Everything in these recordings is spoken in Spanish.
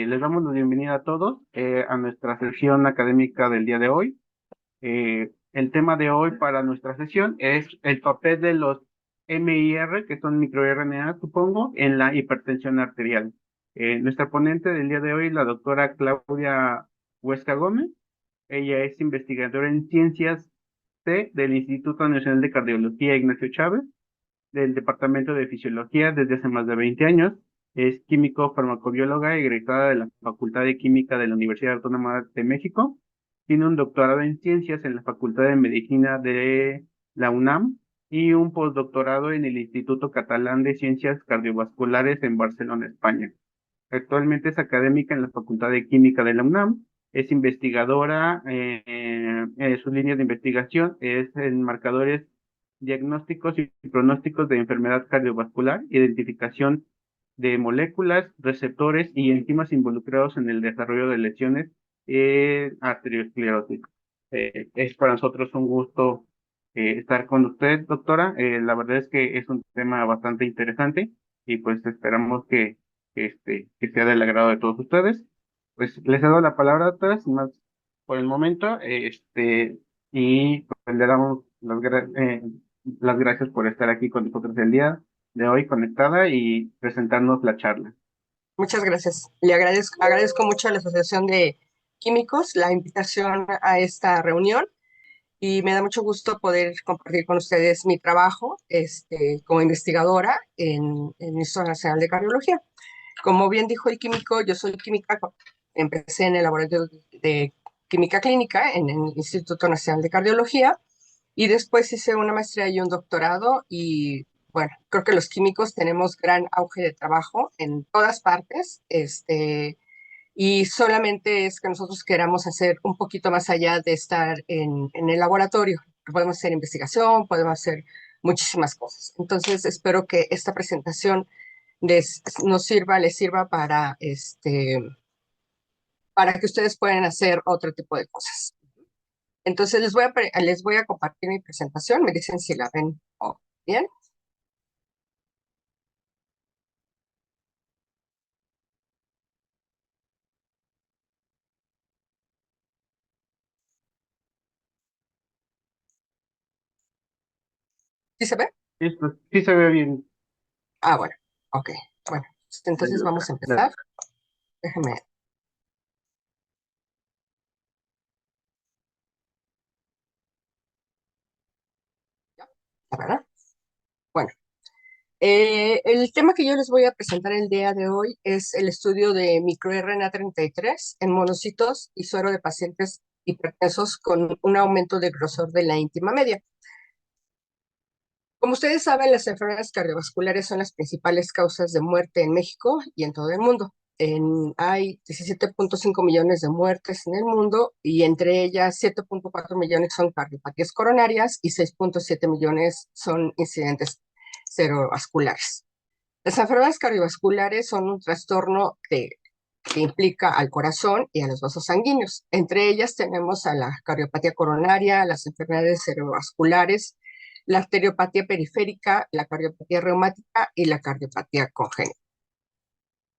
Les damos la bienvenida a todos a nuestra sesión académica del día de hoy. El tema de hoy para nuestra sesión es el papel de los MIR, que son microRNA, supongo, en la hipertensión arterial. Nuestra ponente del día de hoy, la doctora Claudia Huesca Gómez. Ella es investigadora en ciencias del Instituto Nacional de Cardiología Ignacio Chávez, del Departamento de Fisiología desde hace más de 20 años. Es químico-farmacobióloga egresada de la Facultad de Química de la Universidad Autónoma de México. Tiene un doctorado en ciencias en la Facultad de Medicina de la UNAM y un postdoctorado en el Instituto Catalán de Ciencias Cardiovasculares en Barcelona, España. Actualmente es académica en la Facultad de Química de la UNAM. Es investigadora, sus líneas de investigación es en marcadores diagnósticos y pronósticos de enfermedad cardiovascular, identificación de moléculas, receptores y enzimas involucrados en el desarrollo de lesiones arterioscleróticas. Es para nosotros un gusto estar con usted, doctora. La verdad es que es un tema bastante interesante y pues esperamos que sea del agrado de todos ustedes. Pues les he dado la palabra, doctora, sin más por el momento, y pues le damos las gracias por estar aquí con nosotros el día de hoy conectada y presentarnos la charla. Muchas gracias. Le agradezco mucho a la Asociación de Químicos la invitación a esta reunión y me da mucho gusto poder compartir con ustedes mi trabajo como investigadora en el Instituto Nacional de Cardiología. Como bien dijo el químico, yo soy química, empecé en el laboratorio de química clínica en el Instituto Nacional de Cardiología y después hice una maestría y un doctorado y bueno, creo que los químicos tenemos gran auge de trabajo en todas partes, y solamente es que nosotros queramos hacer un poquito más allá de estar en el laboratorio. Podemos hacer investigación, podemos hacer muchísimas cosas. Entonces, espero que esta presentación les sirva para que ustedes puedan hacer otro tipo de cosas. Entonces, les voy a compartir mi presentación. Me dicen si la ven bien. ¿Sí se ve? Listo, sí se ve bien. Ah, bueno. Ok. Bueno, entonces vamos a empezar. Déjenme. ¿Ya? ¿La verdad? Bueno. El tema que yo les voy a presentar el día de hoy es el estudio de microRNA 33 en monocitos y suero de pacientes hipertensos con un aumento del grosor de la íntima media. Como ustedes saben, las enfermedades cardiovasculares son las principales causas de muerte en México y en todo el mundo. Hay 17.5 millones de muertes en el mundo y entre ellas 7.4 millones son cardiopatías coronarias y 6.7 millones son incidentes cerebrovasculares. Las enfermedades cardiovasculares son un trastorno que implica al corazón y a los vasos sanguíneos. Entre ellas tenemos a la cardiopatía coronaria, las enfermedades cerebrovasculares, la arteriopatía periférica, la cardiopatía reumática y la cardiopatía congénita.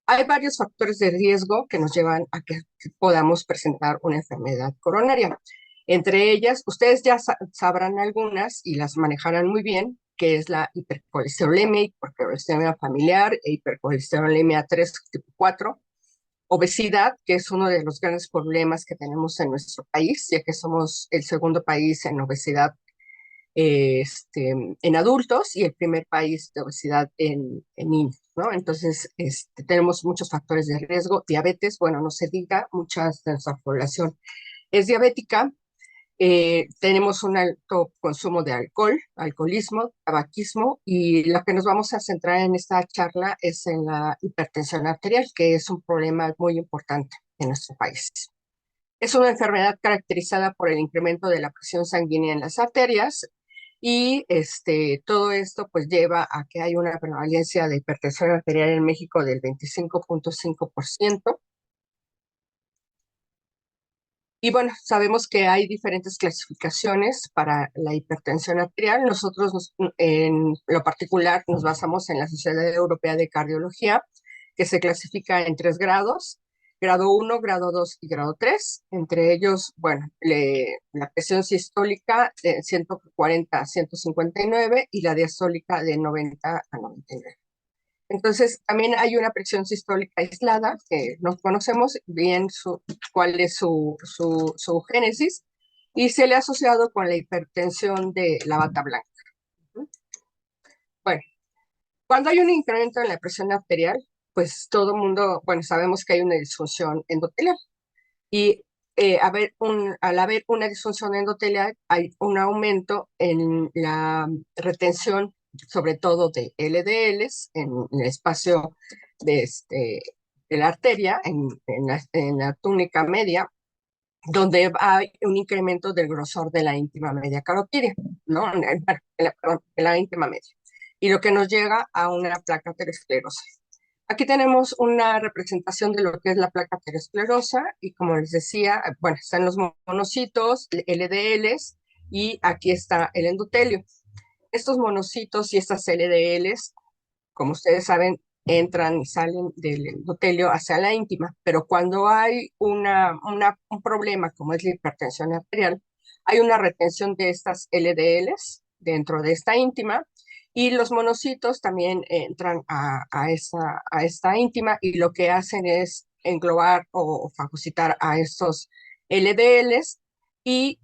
Hay varios factores de riesgo que nos llevan a que podamos presentar una enfermedad coronaria. Entre ellas, ustedes ya sabrán algunas y las manejarán muy bien, que es la hipercolesterolemia, hipercolesterolemia familiar e hipercolesterolemia 3 tipo 4, obesidad, que es uno de los grandes problemas que tenemos en nuestro país, ya que somos el segundo país en obesidad en adultos y el primer país de obesidad en niños, ¿no? Entonces, tenemos muchos factores de riesgo. Diabetes, bueno, no se diga, mucha de nuestra población es diabética. Tenemos un alto consumo de alcohol, alcoholismo, tabaquismo, y lo que nos vamos a centrar en esta charla es en la hipertensión arterial, que es un problema muy importante en nuestro país. Es una enfermedad caracterizada por el incremento de la presión sanguínea en las arterias y todo esto pues lleva a que hay una prevalencia de hipertensión arterial en México del 25.5%. Y bueno, sabemos que hay diferentes clasificaciones para la hipertensión arterial. Nosotros en lo particular nos basamos en la Sociedad Europea de Cardiología, que se clasifica en 3 grados. grado 1, grado 2 y grado 3. Entre ellos, bueno, la presión sistólica de 140 a 159 y la diastólica de 90 a 99. Entonces, también hay una presión sistólica aislada que no conocemos bien cuál es su génesis y se le ha asociado con la hipertensión de la bata blanca. Bueno, cuando hay un incremento en la presión arterial, pues todo el mundo, bueno, sabemos que hay una disfunción endotelial y al haber una disfunción endotelial hay un aumento en la retención, sobre todo de LDLs en el espacio de la arteria, en la túnica media, donde hay un incremento del grosor de la íntima media carotídea, ¿no? Perdón, en la íntima media. Y lo que nos llega a una placa aterosclerosa. Aquí tenemos una representación de lo que es la placa aterosclerosa y como les decía, bueno, están los monocitos, LDLs y aquí está el endotelio. Estos monocitos y estas LDLs, como ustedes saben, entran y salen del endotelio hacia la íntima, pero cuando hay un problema como es la hipertensión arterial, hay una retención de estas LDLs dentro de esta íntima y los monocitos también entran a esta íntima y lo que hacen es englobar o fagocitar a estos LDLs y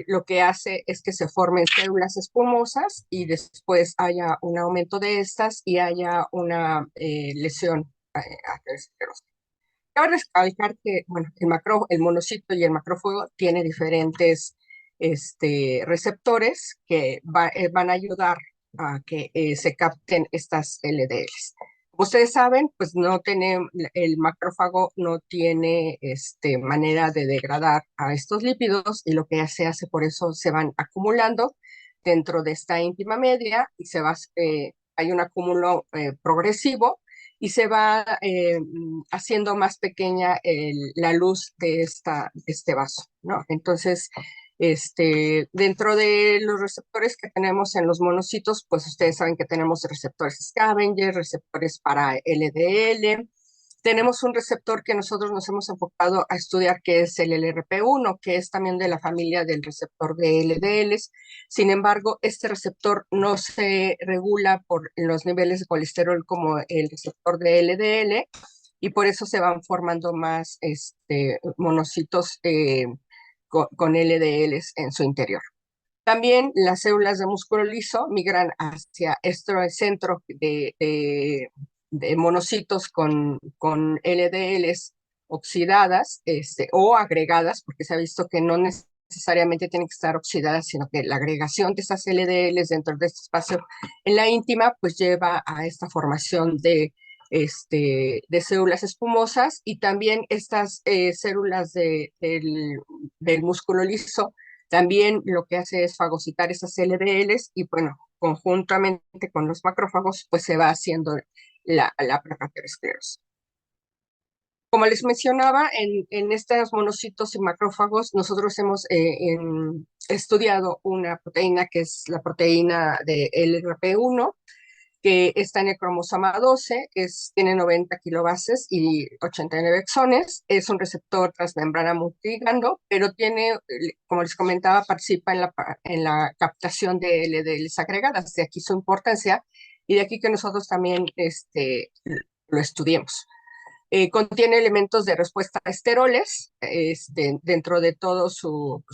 lo que hace es que se formen células espumosas y después haya un aumento de estas y haya una lesión aterosclerosa. Cabe recalcar que bueno, el monocito y el macrófago tiene diferentes receptores que van a ayudar a que se capten estas LDLs. Como ustedes saben, pues el macrófago no tiene manera de degradar a estos lípidos y lo que se hace por eso se van acumulando dentro de esta íntima media y hay un acúmulo progresivo y se va haciendo más pequeña la luz de este vaso, ¿no? Entonces, dentro de los receptores que tenemos en los monocitos, pues ustedes saben que tenemos receptores scavenger, receptores para LDL. Tenemos un receptor que nosotros nos hemos enfocado a estudiar, que es el LRP1, que es también de la familia del receptor de LDLs. Sin embargo, este receptor no se regula por los niveles de colesterol como el receptor de LDL y por eso se van formando más monocitos con LDLs en su interior. También las células de músculo liso migran hacia este centro de monocitos con LDLs oxidadas o agregadas, porque se ha visto que no necesariamente tienen que estar oxidadas, sino que la agregación de estas LDLs dentro de este espacio en la íntima, pues lleva a esta formación de células espumosas y también estas células del músculo liso también lo que hace es fagocitar esas LDLs y bueno, conjuntamente con los macrófagos, pues se va haciendo la placa aterosclerosa. Como les mencionaba, en estos monocitos y macrófagos, nosotros hemos estudiado una proteína que es la proteína de LRP1, que está en el cromosoma 12, tiene 90 kilobases y 89 exones, es un receptor transmembrana multigando, pero tiene, como les comentaba, participa en la captación de LDLs agregadas, de aquí su importancia, y de aquí que nosotros también lo estudiemos. Contiene elementos de respuesta a esteroles dentro de todo su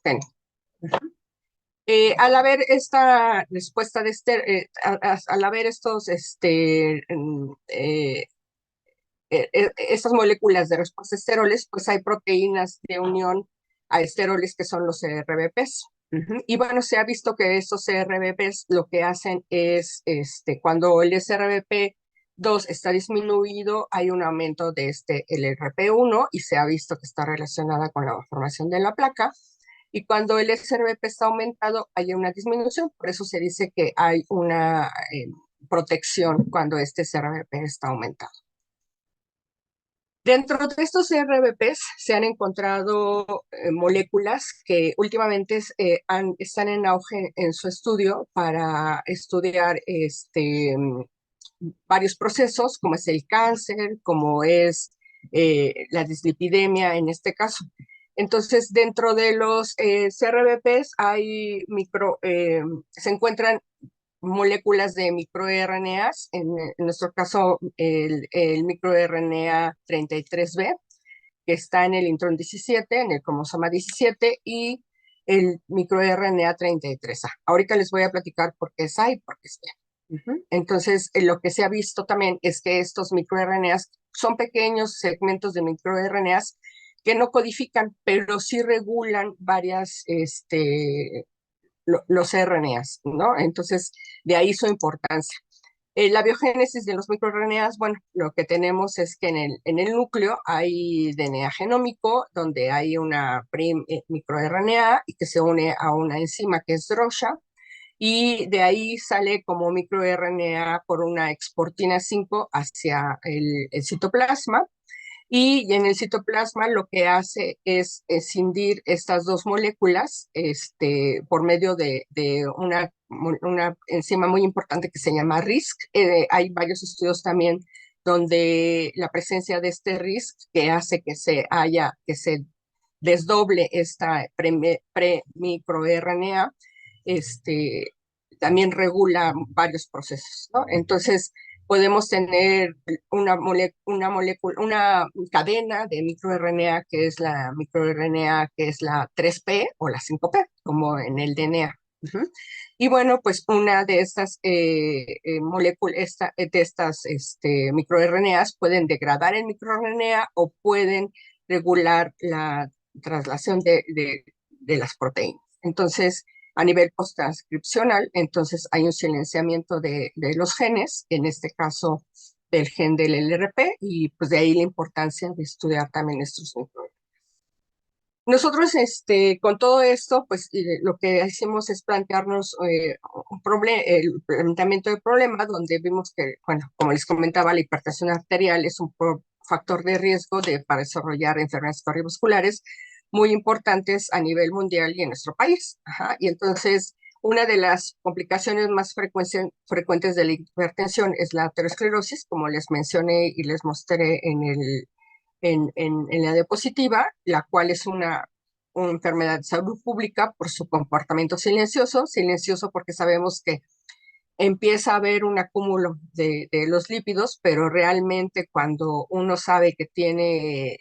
gen. Al haber esta respuesta al haber estas moléculas de respuesta a esteroles, pues hay proteínas de unión a esteroles que son los CRBPs. Y bueno, se ha visto que estos CRBPs lo que hacen es, cuando el SRBP2 está disminuido, hay un aumento de el RP1 y se ha visto que está relacionada con la formación de la placa. Y cuando el SRBP está aumentado, hay una disminución. Por eso se dice que hay una protección cuando este SRBP está aumentado. Dentro de estos RBPs se han encontrado moléculas que últimamente están en auge en su estudio para estudiar varios procesos, como es el cáncer, como es la dislipidemia en este caso. Entonces, dentro de los CRBPs se encuentran moléculas de microRNAs, en nuestro caso el microRNA 33B, que está en el intrón 17, en el cromosoma 17, y el microRNA 33A. Ahorita les voy a platicar por qué es A y por qué es B. Entonces, lo que se ha visto también es que estos microRNAs son pequeños segmentos de microRNAs que no codifican, pero sí regulan los RNAs, ¿no? Entonces, de ahí su importancia. La biogénesis de los microRNAs, bueno, lo que tenemos es que en el núcleo hay DNA genómico, donde hay una microRNA y que se une a una enzima que es DROSHA, y de ahí sale como microRNA por una exportina 5 hacia el citoplasma, y en el citoplasma lo que hace es escindir estas dos moléculas por medio de una enzima muy importante que se llama RISC. Hay varios estudios también donde la presencia de este RISC que hace que se desdoble esta pre-microRNA, este, también regula varios procesos, ¿no? Entonces, podemos tener una cadena de microRNA que es la microRNA que es la 3P o la 5P, como en el DNA. Y bueno, pues una de estas moléculas, de estas microRNAs pueden degradar el microRNA o pueden regular la traslación de las proteínas. Entonces, a nivel posttranscripcional, entonces hay un silenciamiento de los genes, en este caso del gen del LRP, y pues de ahí la importancia de estudiar también estos microRNAs. Nosotros, con todo esto, pues lo que hicimos es plantearnos el planteamiento de problema, donde vimos que, bueno, como les comentaba, la hipertensión arterial es un factor de riesgo para desarrollar enfermedades cardiovasculares muy importantes a nivel mundial y en nuestro país. Ajá. Y entonces, una de las complicaciones más frecuentes de la hipertensión es la aterosclerosis, como les mencioné y les mostré en la diapositiva, la cual es una enfermedad de salud pública por su comportamiento silencioso porque sabemos que empieza a haber un acúmulo de los lípidos, pero realmente cuando uno sabe que tiene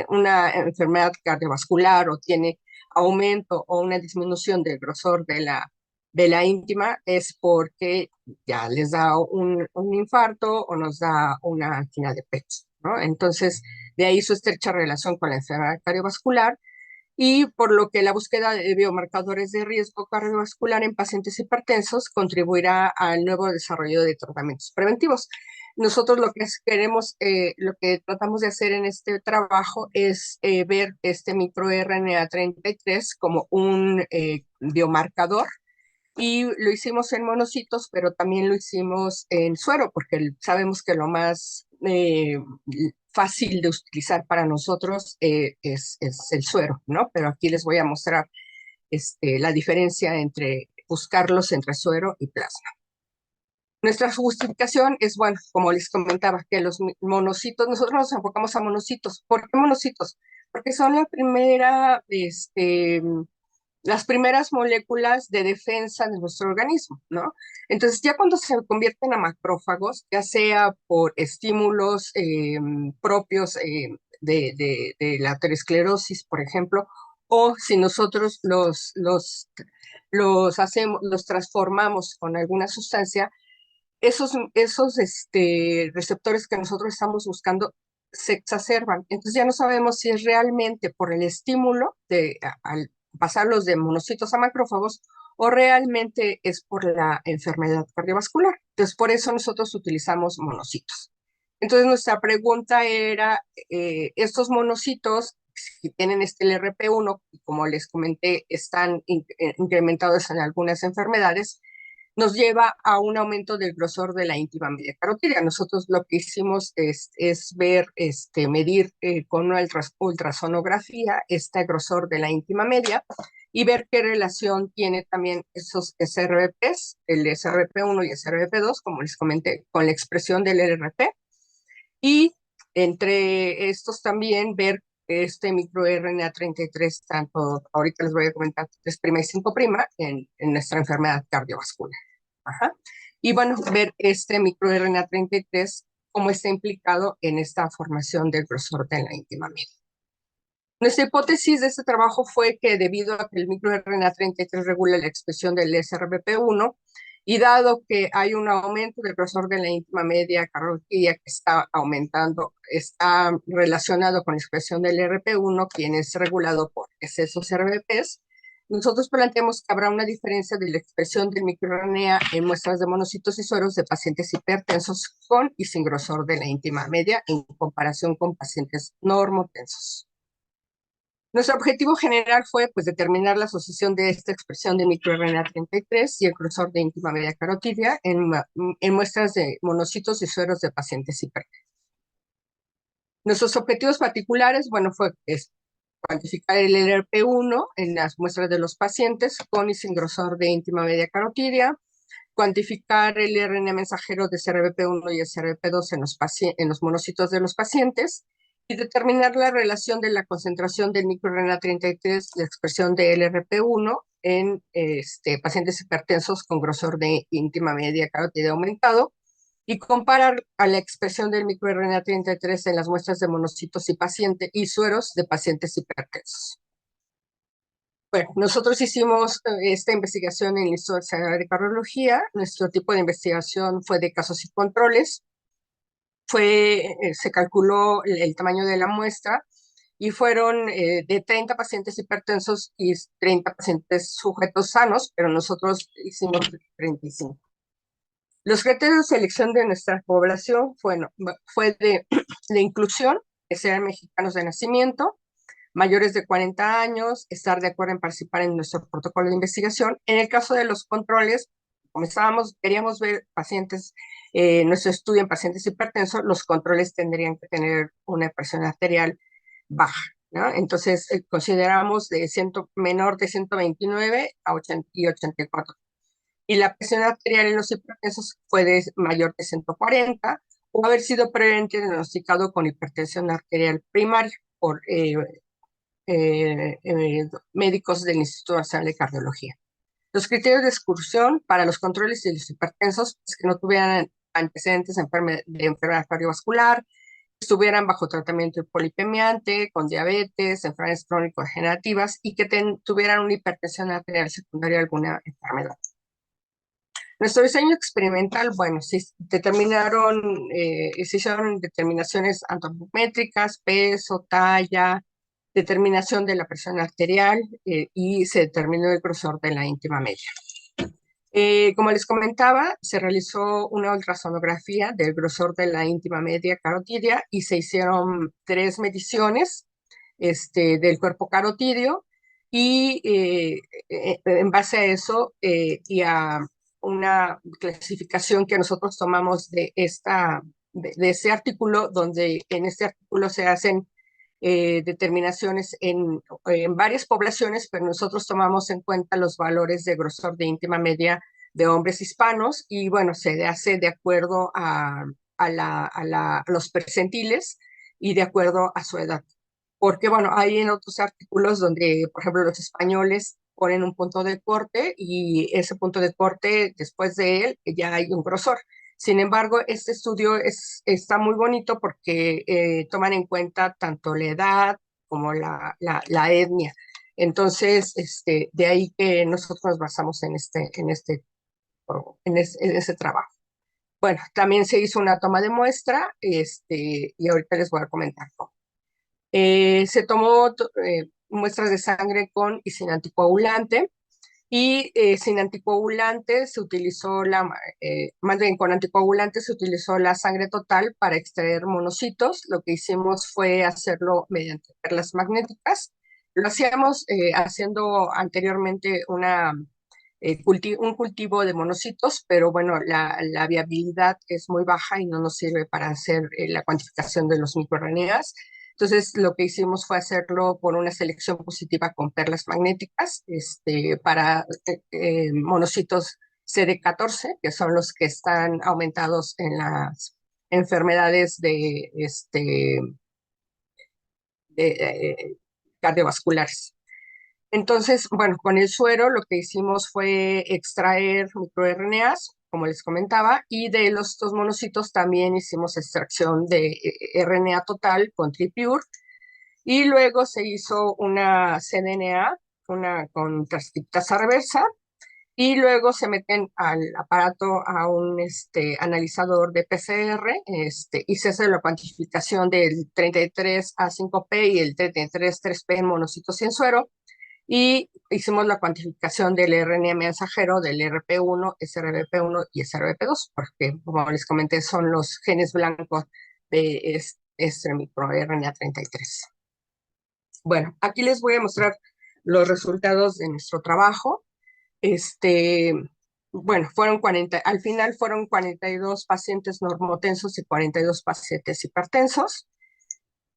una enfermedad cardiovascular o tiene aumento o una disminución del grosor de la íntima, es porque ya les da un infarto o nos da una angina de pecho, ¿no? Entonces, de ahí su estrecha relación con la enfermedad cardiovascular, y por lo que la búsqueda de biomarcadores de riesgo cardiovascular en pacientes hipertensos contribuirá al nuevo desarrollo de tratamientos preventivos. Nosotros lo que tratamos de hacer en este trabajo es ver este microRNA 33 como un biomarcador, y lo hicimos en monocitos, pero también lo hicimos en suero, porque sabemos que lo más fácil de utilizar para nosotros es el suero, ¿no? Pero aquí les voy a mostrar la diferencia entre buscarlos entre suero y plasma. Nuestra justificación es, bueno, como les comentaba, que los monocitos, nosotros nos enfocamos a monocitos. ¿Por qué monocitos? Porque son las primeras moléculas de defensa de nuestro organismo, ¿no? Entonces, ya cuando se convierten a macrófagos, ya sea por estímulos propios de la aterosclerosis, por ejemplo, o si nosotros los transformamos con alguna sustancia, esos receptores que nosotros estamos buscando se exacerban. Entonces ya no sabemos si es realmente por el estímulo al pasarlos de monocitos a macrófagos o realmente es por la enfermedad cardiovascular. Entonces por eso nosotros utilizamos monocitos. Entonces nuestra pregunta era, estos monocitos, si tienen este LRP1, como les comenté, están incrementados en algunas enfermedades, nos lleva a un aumento del grosor de la íntima media carotídea. Nosotros lo que hicimos es medir con una ultrasonografía este grosor de la íntima media y ver qué relación tiene también esos SRBPs, el SRBP1 y SRBP2, como les comenté, con la expresión del LRP. Y entre estos también ver este microRNA 33, tanto ahorita les voy a comentar 3' y 5' en nuestra enfermedad cardiovascular. Ajá. Y bueno, ver este microRNA 33, cómo está implicado en esta formación del grosor de la íntima media. Nuestra hipótesis de este trabajo fue que debido a que el microRNA 33 regula la expresión del SRBP1, y dado que hay un aumento del grosor de la íntima media carotidia que está aumentando, está relacionado con la expresión del RP1, quien es regulado por excesos RBPs, nosotros planteamos que habrá una diferencia de la expresión del microRNA en muestras de monocitos y sueros de pacientes hipertensos con y sin grosor de la íntima media en comparación con pacientes normotensos. Nuestro objetivo general fue pues, determinar la asociación de esta expresión de microRNA 33 y el grosor de íntima media carotidia en muestras de monocitos y sueros de pacientes hipertensos. Nuestros objetivos particulares, bueno, fue cuantificar el LRP1 en las muestras de los pacientes con y sin grosor de íntima media carotidia, cuantificar el RNA mensajero de CRBP1 y el CRBP2 en los monocitos de los pacientes, y determinar la relación de la concentración del microRNA 33, la expresión de LRP1 en pacientes hipertensos con grosor de íntima media carotidia aumentado, y comparar a la expresión del microRNA 33 en las muestras de monocitos y sueros de pacientes hipertensos. Bueno, nosotros hicimos esta investigación en el Instituto Nacional de Cardiología. Nuestro tipo de investigación fue de casos y controles. Se calculó el tamaño de la muestra y fueron de 30 pacientes hipertensos y 30 pacientes sujetos sanos, pero nosotros hicimos 35. Los criterios de selección de nuestra población fue de inclusión, que sean mexicanos de nacimiento, mayores de 40 años, estar de acuerdo en participar en nuestro protocolo de investigación. En el caso de los controles, queríamos ver pacientes, nuestro estudio en pacientes hipertensos, los controles tendrían que tener una presión arterial baja, ¿no? Entonces, consideramos menor de 129 a 80 y 84. Y la presión arterial en los hipertensos fue mayor de 140 o haber sido previamente diagnosticado con hipertensión arterial primaria por médicos del Instituto Nacional de Cardiología. Los criterios de exclusión para los controles de los hipertensos es que no tuvieran antecedentes de enfermedad cardiovascular, estuvieran bajo tratamiento polipemiante, con diabetes, enfermedades crónico-degenerativas y que tuvieran una hipertensión arterial secundaria a alguna enfermedad. Nuestro diseño experimental, bueno, se hicieron determinaciones antropométricas, peso, talla, determinación de la presión arterial y se determinó el grosor de la íntima media. Como les comentaba, se realizó una ultrasonografía del grosor de la íntima media carotidia y se hicieron 3 mediciones del cuerpo carotidio y en base a eso y a una clasificación que nosotros tomamos de ese artículo, donde en este artículo se hacen determinaciones en varias poblaciones, pero nosotros tomamos en cuenta los valores de grosor de íntima media de hombres hispanos y bueno, se hace de acuerdo a los percentiles y de acuerdo a su edad. Porque bueno, hay en otros artículos donde, por ejemplo, los españoles ponen un punto de corte y ese punto de corte, después de él, ya hay un grosor. Sin embargo, este estudio está muy bonito porque toman en cuenta tanto la edad como la etnia. Entonces, de ahí que nosotros nos basamos en ese trabajo. Bueno, también se hizo una toma de muestra y ahorita les voy a comentar cómo. Se tomó muestras de sangre con y sin anticoagulante. Y sin anticoagulante se utilizó más bien con anticoagulante se utilizó la sangre total para extraer monocitos. Lo que hicimos fue hacerlo mediante perlas magnéticas. Lo hacíamos haciendo anteriormente un cultivo de monocitos, pero bueno, la viabilidad es muy baja y no nos sirve para hacer la cuantificación de los microRNAs. Entonces, lo que hicimos fue hacerlo por una selección positiva con perlas magnéticas para monocitos CD14, que son los que están aumentados enfermedades cardiovasculares. Entonces, bueno, con el suero lo que hicimos fue extraer microRNAs, como les comentaba, y de los dos monocitos también hicimos extracción de RNA total con TriPure, y luego se hizo una cDNA, una con transcriptasa reversa, y luego se meten al aparato a un analizador de PCR, y se hace la cuantificación del 33A5P y el 33-3P en monocitos y en suero, y hicimos la cuantificación del RNA mensajero del RP1, SRBP1 y SRBP2, porque, como les comenté, son los genes blancos de este microRNA 33. Bueno, aquí les voy a mostrar los resultados de nuestro trabajo. Bueno, al final fueron 42 pacientes normotensos y 42 pacientes hipertensos.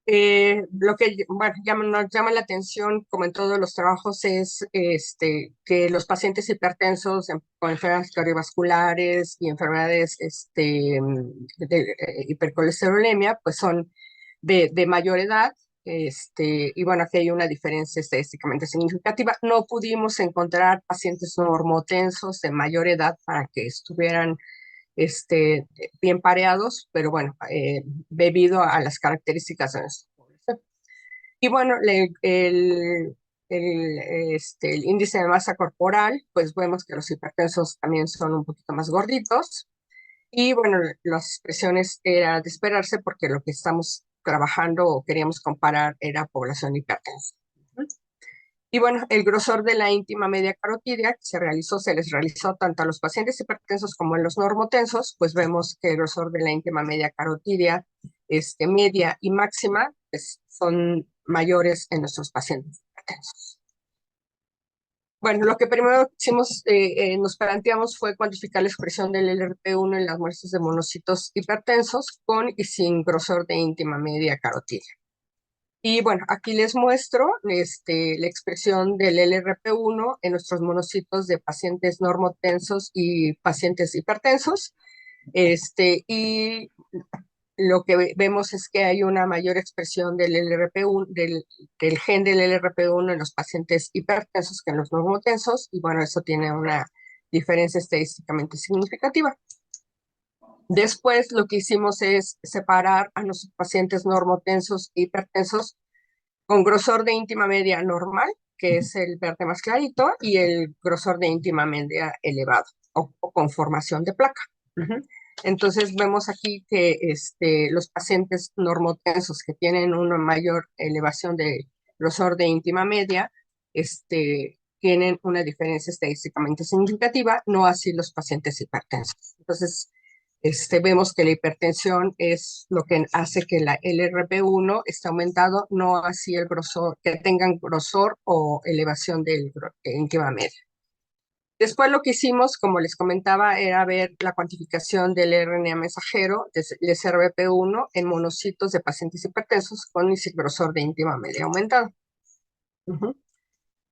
Lo que nos llama la atención, como en todos los trabajos, es que los pacientes hipertensos con enfermedades cardiovasculares y enfermedades de hipercolesterolemia, pues son de mayor edad. Y bueno, aquí hay una diferencia estadísticamente significativa. No pudimos encontrar pacientes normotensos de mayor edad para que estuvieran bien pareados, pero bueno, debido a las características de nuestra población. Y bueno, el índice de masa corporal, pues vemos que los hipertensos también son un poquito más gorditos. Y bueno, las expresiones era de esperarse porque lo que estamos trabajando o queríamos comparar era población hipertensa. Y bueno, el grosor de la íntima media carotidia que se les realizó tanto a los pacientes hipertensos como a los normotensos, pues vemos que el grosor de la íntima media carotidia, media y máxima, pues son mayores en nuestros pacientes hipertensos. Bueno, lo que primero hicimos, nos planteamos fue cuantificar la expresión del LRP1 en las muestras de monocitos hipertensos con y sin grosor de íntima media carotidia. Y bueno, aquí les muestro la expresión del LRP1 en nuestros monocitos de pacientes normotensos y pacientes hipertensos. Y lo que vemos es que hay una mayor expresión del LRP1, del gen del LRP1 en los pacientes hipertensos que en los normotensos, y bueno, eso tiene una diferencia estadísticamente significativa. Después lo que hicimos es separar a nuestros pacientes normotensos e hipertensos con grosor de íntima media normal, que es el verde más clarito, y el grosor de íntima media elevado, o con formación de placa. Entonces vemos aquí que los pacientes normotensos que tienen una mayor elevación de grosor de íntima media, tienen una diferencia estadísticamente significativa, no así los pacientes hipertensos. Entonces, vemos que la hipertensión es lo que hace que la LRP1 esté aumentado, no así el grosor, que tengan grosor o elevación del íntima media. Después lo que hicimos, como les comentaba, era ver la cuantificación del RNA mensajero, del SRBP1, en monocitos de pacientes hipertensos con y sin grosor de íntima media aumentado.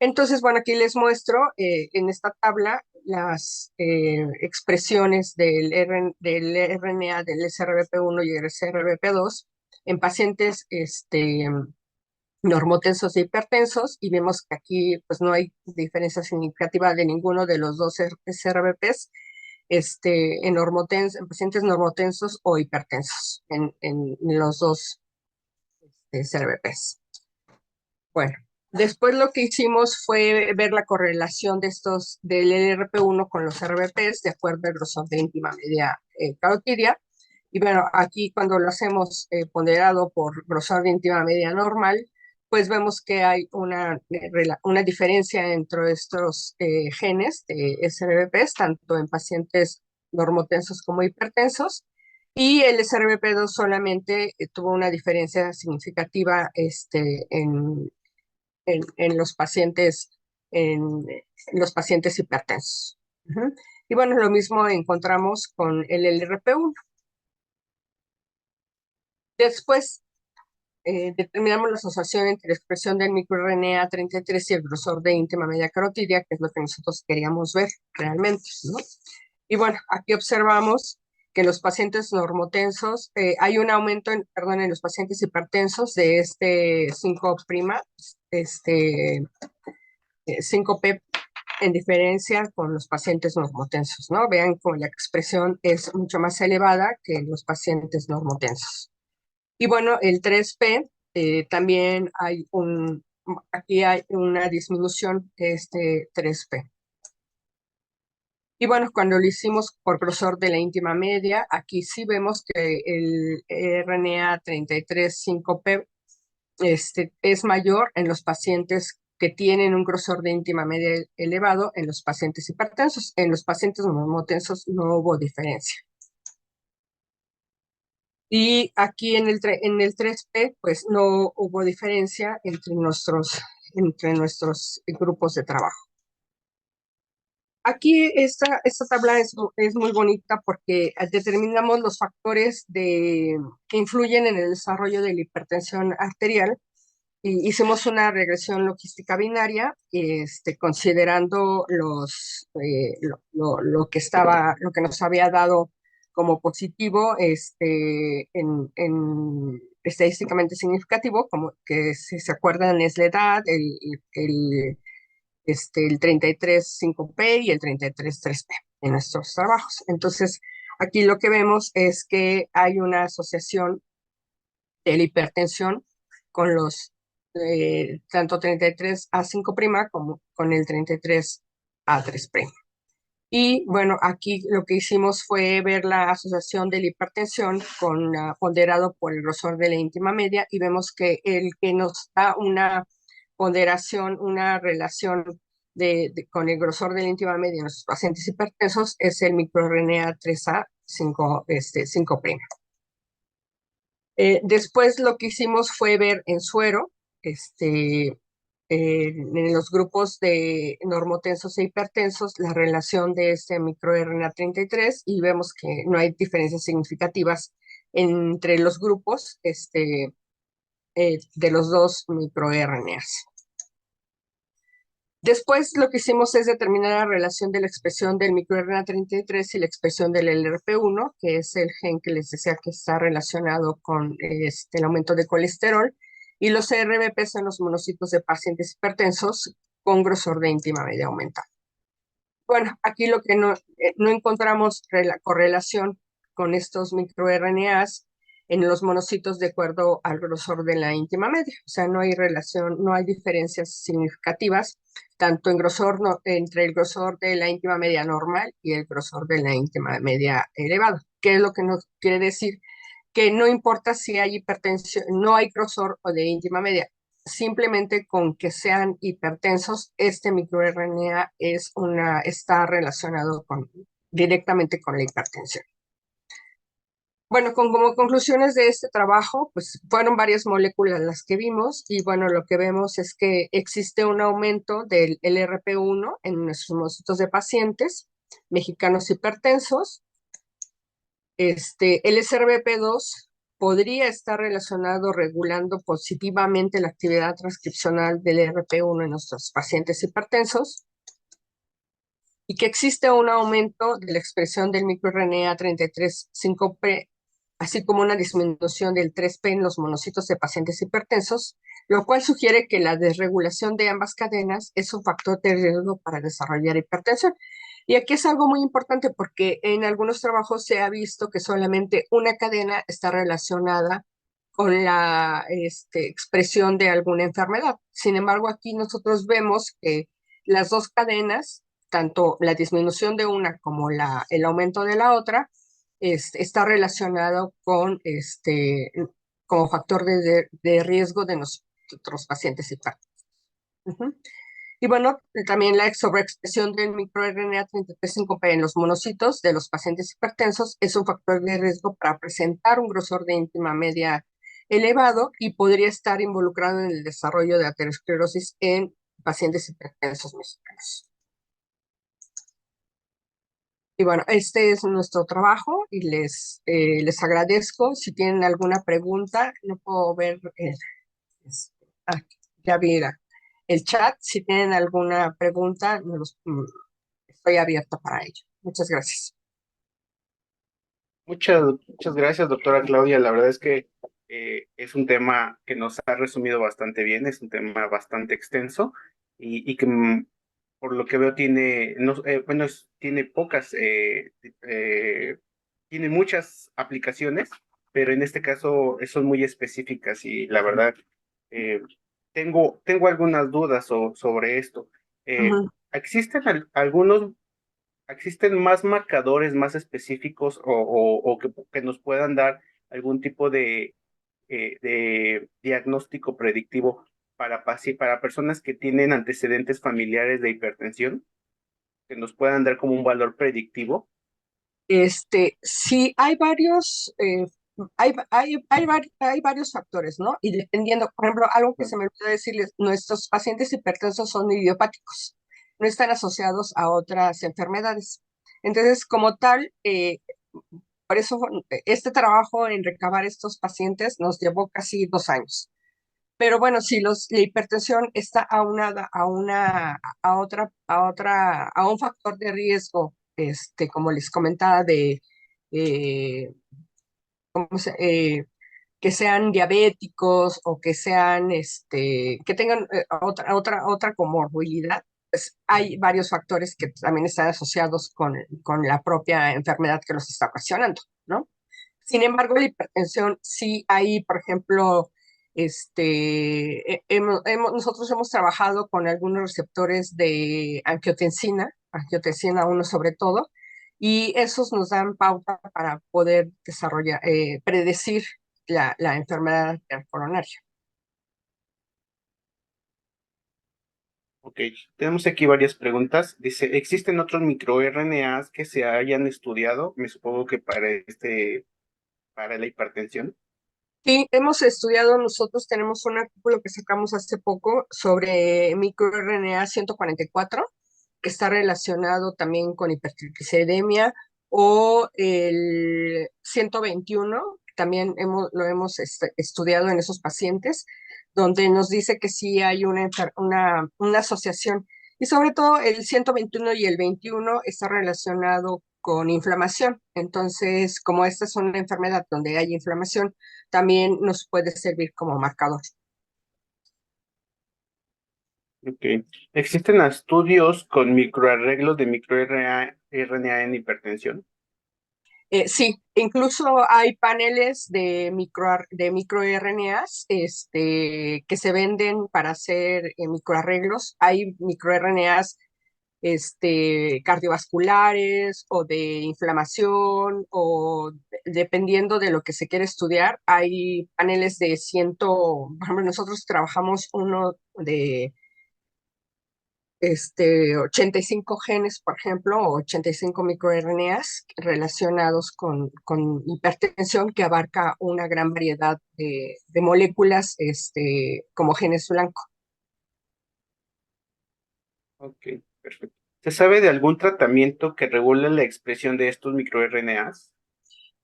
Entonces, bueno, aquí les muestro en esta tabla las expresiones del RNA del SRBP1 y el SRBP2 en pacientes normotensos e hipertensos, y vemos que aquí pues no hay diferencia significativa de ninguno de los dos SRBPs en pacientes normotensos o hipertensos en los dos SRBPs. Bueno, después lo que hicimos fue ver la correlación de estos del LRP1 con los RBPs de acuerdo al grosor de íntima media carotidia. Y bueno, aquí cuando lo hacemos ponderado por grosor de íntima media normal, pues vemos que hay una diferencia entre estos genes de SRBPs, tanto en pacientes normotensos como hipertensos, y el SRBP2 solamente tuvo una diferencia significativa en los pacientes, los pacientes hipertensos. Y bueno, lo mismo encontramos con el LRP1. Después determinamos la asociación entre la expresión del microRNA 33 y el grosor de íntima media carotidia, que es lo que nosotros queríamos ver realmente, ¿no? Y bueno, aquí observamos que los pacientes normotensos, hay un aumento, perdón, en los pacientes hipertensos de este 5', 5P, en diferencia con los pacientes normotensos, ¿no? Vean cómo la expresión es mucho más elevada que en los pacientes normotensos. Y bueno, el 3P, también aquí hay una disminución de este 3P. Y bueno, cuando lo hicimos por grosor de la íntima media, aquí sí vemos que el RNA 33,5P es mayor en los pacientes que tienen un grosor de íntima media elevado en los pacientes hipertensos. En los pacientes normotensos no hubo diferencia. Y aquí en el 3P, pues no hubo diferencia entre nuestros grupos de trabajo. Aquí esta tabla es muy bonita porque determinamos los factores que influyen en el desarrollo de la hipertensión arterial. Y hicimos una regresión logística binaria, considerando lo que nos había dado como positivo, estadísticamente significativo, como que si se acuerdan es la edad, el 33,5P y el 33,3P en nuestros trabajos. Entonces, aquí lo que vemos es que hay una asociación de la hipertensión con tanto 33A5' como con el 33A3'. Y bueno, aquí lo que hicimos fue ver la asociación de la hipertensión ponderado por el grosor de la íntima media, y vemos que el que nos da una ponderación, una relación con el grosor de la íntima media en nuestros pacientes hipertensos es el microRNA 3A5'. Después lo que hicimos fue ver en suero, en los grupos de normotensos e hipertensos, la relación de este microRNA 33, y vemos que no hay diferencias significativas entre los grupos de los dos microRNAs. Después lo que hicimos es determinar la relación de la expresión del microRNA 33 y la expresión del LRP1, que es el gen que les decía que está relacionado con el aumento de colesterol, y los CRBP son los monocitos de pacientes hipertensos con grosor de íntima media aumentado. Bueno, aquí lo que no encontramos correlación con estos microRNAs en los monocitos de acuerdo al grosor de la íntima media. O sea, no hay relación, no hay diferencias significativas, tanto en grosor entre el grosor de la íntima media normal y el grosor de la íntima media elevado. ¿Qué es lo que nos quiere decir? Que no importa si hay hipertensión, no hay grosor o de íntima media, simplemente con que sean hipertensos, este microRNA está relacionado directamente con la hipertensión. Bueno, como conclusiones de este trabajo, pues fueron varias moléculas las que vimos, y bueno, lo que vemos es que existe un aumento del LRP1 en nuestros monocitos de pacientes mexicanos hipertensos. El SRBP2 podría estar relacionado regulando positivamente la actividad transcripcional del RP1 en nuestros pacientes hipertensos, y que existe un aumento de la expresión del microRNA 33,5P, así como una disminución del 3P en los monocitos de pacientes hipertensos, lo cual sugiere que la desregulación de ambas cadenas es un factor de riesgo para desarrollar hipertensión. Y aquí es algo muy importante porque en algunos trabajos se ha visto que solamente una cadena está relacionada con la expresión de alguna enfermedad. Sin embargo, aquí nosotros vemos que las dos cadenas, tanto la disminución de una como el aumento de la otra, está relacionado como factor de riesgo de nuestros pacientes hipertensos. Y bueno, también la sobreexpresión del microRNA 33,5P en los monocitos de los pacientes hipertensos es un factor de riesgo para presentar un grosor de íntima media elevado, y podría estar involucrado en el desarrollo de aterosclerosis en pacientes hipertensos mexicanos. Y bueno, este es nuestro trabajo y les agradezco. Si tienen alguna pregunta, no puedo ver, ya vi el chat. Si tienen alguna pregunta, estoy abierta para ello. Muchas gracias. Muchas gracias, doctora Claudia. La verdad es que es un tema que nos ha resumido bastante bien, es un tema bastante extenso y que por lo que veo tiene, no, bueno, tiene pocas, tiene muchas aplicaciones, pero en este caso son muy específicas y la verdad eh, tengo algunas dudas sobre esto. Ujú. ¿Existen algunos ¿Existen más marcadores más específicos o que nos puedan dar algún tipo de diagnóstico predictivo para personas que tienen antecedentes familiares de hipertensión, que nos puedan dar como un valor predictivo? Sí, hay varios, hay varios factores, ¿no? Y dependiendo, por ejemplo, algo que se me olvidó decirles, nuestros pacientes hipertensos son idiopáticos, no están asociados a otras enfermedades. Entonces, como tal, por eso este trabajo en recabar estos pacientes nos llevó casi 2 años. Pero bueno, si la hipertensión está aunada a un factor de riesgo, como les comentaba, eh, ¿cómo que sean diabéticos o que sean, que tengan otra comorbilidad, pues hay varios factores que también están asociados con la propia enfermedad que los está ocasionando, ¿no? Sin embargo, la hipertensión sí hay, por ejemplo, nosotros hemos trabajado con algunos receptores de angiotensina 1 sobre todo, y esos nos dan pauta para poder predecir la enfermedad coronaria. Ok, tenemos aquí varias preguntas. Dice, ¿existen otros microRNAs que se hayan estudiado? Me supongo que para la hipertensión. Sí, hemos estudiado, nosotros tenemos un artículo que sacamos hace poco sobre microRNA 144, que está relacionado también con hipertrigliceridemia, o el 121, que también lo hemos estudiado en esos pacientes, donde nos dice que sí hay una asociación. Y sobre todo el 121 y el 21 está relacionado con inflamación. Entonces, como esta es una enfermedad donde hay inflamación, también nos puede servir como marcador. Ok. ¿Existen estudios con microarreglos de microRNA en hipertensión? Sí, incluso hay paneles de microRNAs que se venden para hacer microarreglos. Hay microRNAs cardiovasculares o de inflamación o dependiendo de lo que se quiere estudiar. Hay paneles de por ejemplo, nosotros trabajamos uno de 85 genes, por ejemplo, o 85 microRNAs relacionados con hipertensión que abarca una gran variedad de moléculas como genes blanco. Ok, perfecto. ¿Se sabe de algún tratamiento que regule la expresión de estos microRNAs?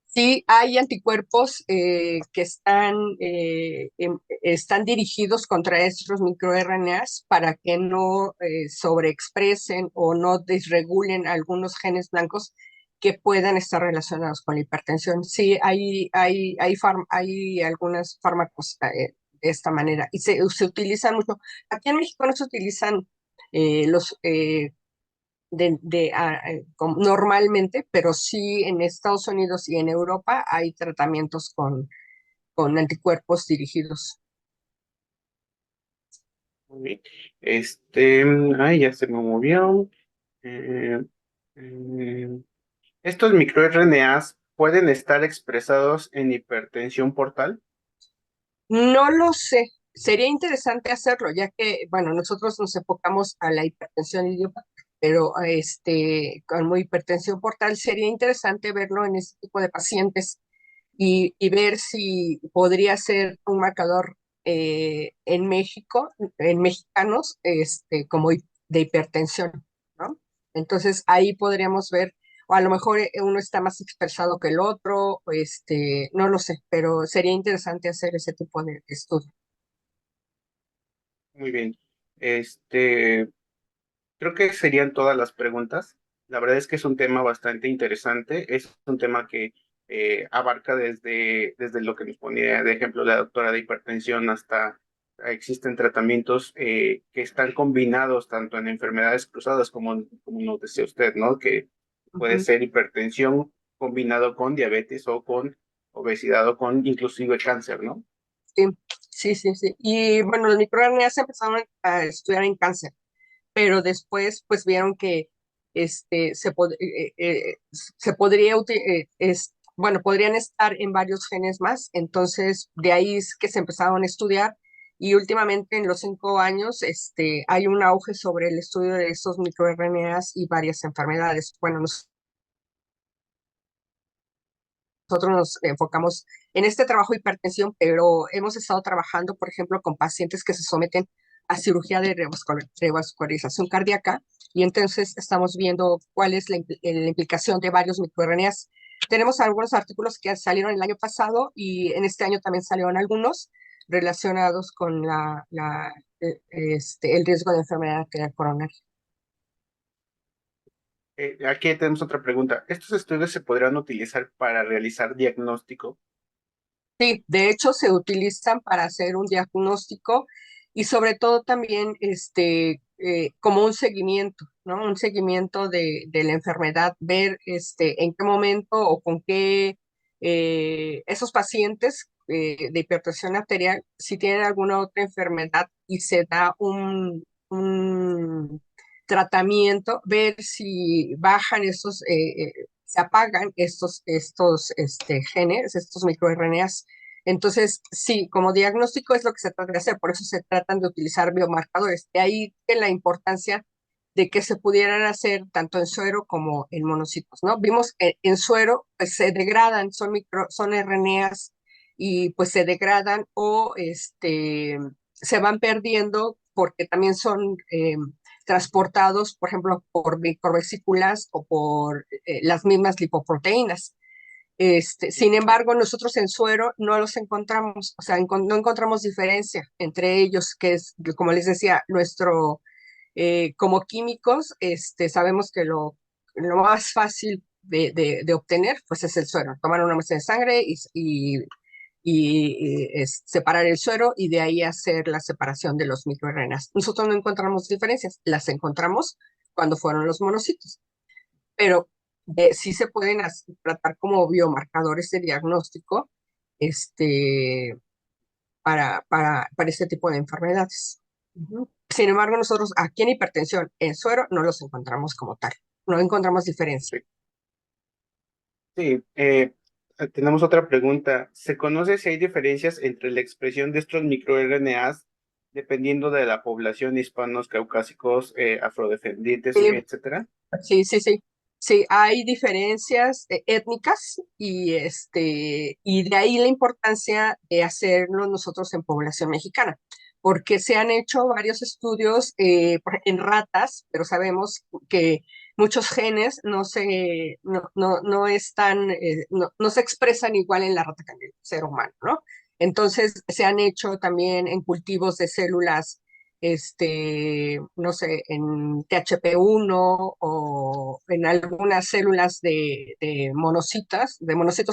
Sí, hay anticuerpos que están dirigidos contra estos microRNAs para que no sobreexpresen o no desregulen algunos genes blancos que puedan estar relacionados con la hipertensión. Sí, hay algunos fármacos de esta manera y se utilizan mucho. Aquí en México no se utilizan los normalmente, pero sí en Estados Unidos y en Europa hay tratamientos con anticuerpos dirigidos. Muy bien. Ay, ya se me movió. Eh, eh, ¿Estos microRNAs pueden estar expresados en hipertensión portal? No lo sé, sería interesante hacerlo, ya que, bueno, nosotros nos enfocamos a la hipertensión idiopática, pero como hipertensión portal sería interesante verlo en este tipo de pacientes y ver si podría ser un marcador en México, en mexicanos, de hipertensión, ¿no? Entonces ahí podríamos ver, o a lo mejor uno está más expresado que el otro, no lo sé, pero sería interesante hacer ese tipo de estudio. Muy bien. Creo que serían todas las preguntas. La verdad es que es un tema bastante interesante. Es un tema que abarca desde lo que nos ponía de ejemplo la doctora de hipertensión hasta existen tratamientos que están combinados tanto en enfermedades cruzadas como nos decía usted, ¿no? Que puede Ujú. ser hipertensión combinado con diabetes o con obesidad o con inclusive cáncer, ¿no? Sí, sí, sí, sí. Y bueno, los microRNA se empezaron a estudiar en cáncer, pero después pues vieron que se podría bueno, podrían estar en varios genes más, entonces de ahí es que se empezaron a estudiar y últimamente en los 5 años hay un auge sobre el estudio de estos microRNAs y varias enfermedades. Bueno, nosotros nos enfocamos en este trabajo de hipertensión, pero hemos estado trabajando, por ejemplo, con pacientes que se someten a cirugía de revascularización cardíaca y entonces estamos viendo cuál es la implicación de varios microRNAs. Tenemos algunos artículos que salieron el año pasado y en este año también salieron algunos relacionados con el riesgo de enfermedad arterial coronaria. Aquí tenemos otra pregunta. ¿Estos estudios se podrán utilizar para realizar diagnóstico? Sí, de hecho se utilizan para hacer un diagnóstico y sobre todo también como un seguimiento, ¿no? Un seguimiento de la enfermedad, ver en qué momento o con qué esos pacientes de hipertensión arterial, si tienen alguna otra enfermedad y se da un tratamiento, ver si bajan se apagan estos genes, estos microRNAs. Entonces, sí, como diagnóstico es lo que se trata de hacer, por eso se tratan de utilizar biomarcadores. De ahí que la importancia de que se pudieran hacer tanto en suero como en monocitos, ¿no? Vimos que en suero pues, se degradan, son RNAs y pues se degradan o se van perdiendo porque también son transportados, por ejemplo, por microvesículas o por las mismas lipoproteínas. Sin embargo, nosotros en suero no los encontramos, o sea, no encontramos diferencia entre ellos, que es, como les decía, como químicos, sabemos que lo más fácil de obtener, pues es el suero. Tomar una muestra de sangre y separar el suero y de ahí hacer la separación de los microRNAs. Nosotros no encontramos diferencias, las encontramos cuando fueron los monocitos, pero sí se pueden tratar como biomarcadores de diagnóstico este, para este tipo de enfermedades. Ujú. Sin embargo, nosotros aquí en hipertensión, en suero, no los encontramos como tal, no encontramos diferencia. Sí. Sí, tenemos otra pregunta. ¿Se conoce si hay diferencias entre la expresión de estos microRNAs dependiendo de la población hispanos, caucásicos, afrodescendientes, Sí, etcétera? sí, sí, sí. Sí, hay diferencias étnicas y de ahí la importancia de hacerlo nosotros en población mexicana, porque se han hecho varios estudios en ratas, pero sabemos que muchos genes no están, no se expresan igual en la rata que en el ser humano, ¿no? Entonces se han hecho también en cultivos de células no sé, en THP1 o en algunas células de monocitos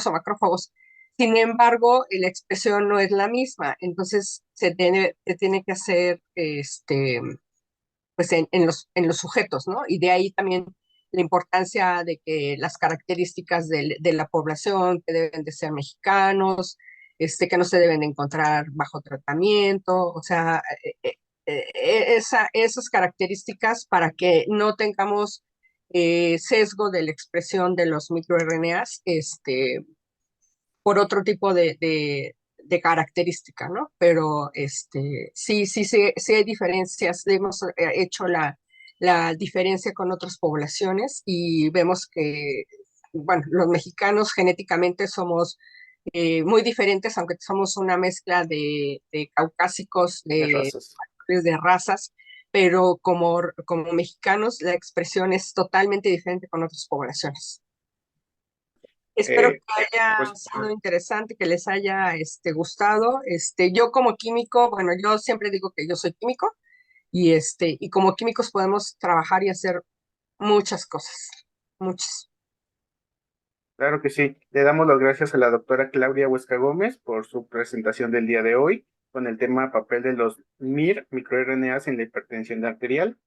o macrófagos. Sin embargo, la expresión no es la misma, entonces se tiene que hacer pues en los sujetos, ¿no? Y de ahí también la importancia de que las características de la población, que deben de ser mexicanos, que no se deben encontrar bajo tratamiento, o sea, esas características para que no tengamos sesgo de la expresión de los microRNAs por otro tipo de característica, ¿no? Pero sí hay diferencias. Hemos hecho la diferencia con otras poblaciones y vemos que, bueno, los mexicanos genéticamente somos muy diferentes, aunque somos una mezcla de caucásicos, De razas. de razas, pero como mexicanos la expresión es totalmente diferente con otras poblaciones. Espero Eh, que haya pues sido interesante, que les haya gustado. Yo como químico, bueno, yo siempre digo que yo soy químico y como químicos podemos trabajar y hacer muchas cosas, muchas. Claro que sí. Le damos las gracias a la doctora Claudia Huesca Gómez por su presentación del día de hoy con el tema papel de los MIR, microRNAs en la hipertensión arterial.